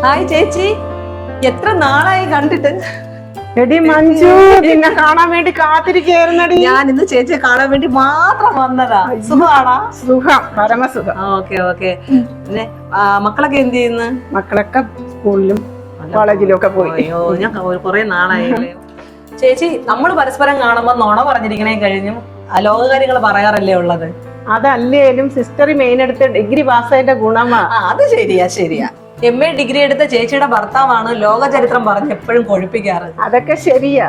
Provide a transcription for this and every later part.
Hi ചേച്ചി, എത്ര നാളായി കണ്ടിട്ട്. എടി മഞ്ജു, നിന്നെ കാണാൻ വേണ്ടി കാത്തിരിക്കുകയായിരുന്നടി. ഞാൻ ഇന്ന് ചേച്ചിയെ കാണാൻ വേണ്ടി മാത്രം വന്നതാ. സുഖമാണോ? സുഖം, പരമസുഖം. Okay okay. പിന്നെ മക്കളൊക്കെ എന്ത് ചെയ്യുന്നു? മക്കളൊക്കെ സ്കൂളിലും കോളേജിലും ഒക്കെ പോയി. അയ്യോ, ഞാൻ കുറെ നാളായില്ലേ. ചേച്ചി, നമ്മൾ പരസ്പരം കാണുമ്പോ നുണ പറഞ്ഞിരിക്കണേ കഴിഞ്ഞു ലോകകാര്യങ്ങൾ പറയാറല്ലേ ഉള്ളത്. അതല്ലേലും സിസ്റ്ററി മെയിൻ എടുത്ത് ഡിഗ്രി പാസ്സായിട്ട് ഗുണമാ. അത് ശരിയാ ശരിയാ. MA ഡിഗ്രി എടുത്ത ചേച്ചിയുടെ ഭർത്താവാണ് ലോക ചരിത്രം പറഞ്ഞ് എപ്പോഴും കൊഴിപ്പിക്കാറ്. അതൊക്കെ ശരിയാ.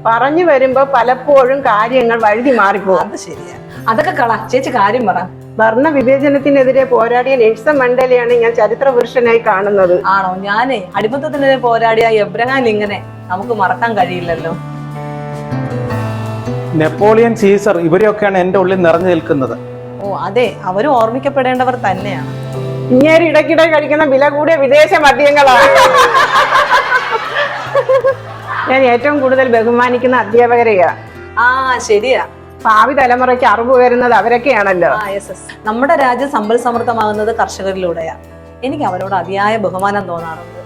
പറഞ്ഞു വരുമ്പോ പലപ്പോഴും കാര്യങ്ങൾ വഴുതി മാറിപ്പോകും. അത് ശരിയാ. അതൊക്കെ കള, ചേച്ചി കാര്യം പറ. ഭരണ വിവേചനത്തിനെതിരെ പോരാടിയ നെൽസൺ മണ്ടേലയാണ് ഞാൻ ചരിത്ര പുരുഷനായി കാണുന്നത്. ആണോ? ഞാനേ അടിമത്തത്തിനെതിരെ പോരാടിയ എബ്രഹാം ലിങ്കനെ നമുക്ക് മറക്കാൻ കഴിയില്ലല്ലോ. നെപ്പോളിയൻ, സീസർ, ഇവരെയൊക്കെയാണ് എന്റെ ഉള്ളിൽ നിറഞ്ഞു നിൽക്കുന്നത്. ഓ അതെ, അവരും ഓർമ്മിക്കപ്പെടേണ്ടവർ തന്നെയാണ്. ഇങ്ങനെ ഇടയ്ക്കിടെ കഴിക്കുന്ന വില കൂടിയ വിദേശ മദ്യങ്ങളാണ്. ഞാൻ ഏറ്റവും കൂടുതൽ ബഹുമാനിക്കുന്ന അധ്യാപകരെയാ. ആ ശരിയാ. ഭാവി തലമുറയ്ക്ക് അറിവ് വരുന്നത് അവരൊക്കെയാണല്ലോ. നമ്മുടെ രാജ്യം സമ്പൽ സമൃദ്ധമാകുന്നത് കർഷകരിലൂടെയാ. എനിക്ക് അവരോട് അതിയായ ബഹുമാനം തോന്നാറുണ്ട്.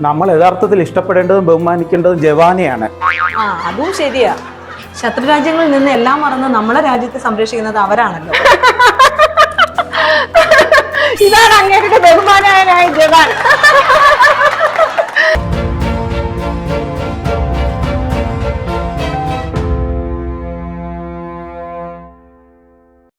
നമ്മൾ യഥാർത്ഥത്തിൽ ഇഷ്ടപ്പെടേണ്ടതും ബഹുമാനിക്കേണ്ടതും ജവാനെയാണ്. ആ അതും ശരിയാ. ശത്രുരാജ്യങ്ങളിൽ നിന്ന് എല്ലാം മറന്ന് നമ്മളെ രാജ്യത്തെ സംരക്ഷിക്കുന്നത് അവരാണല്ലോ. ഇതാണ് അങ്ങേരുടെ ബഹുമാനായ ജവാൻ.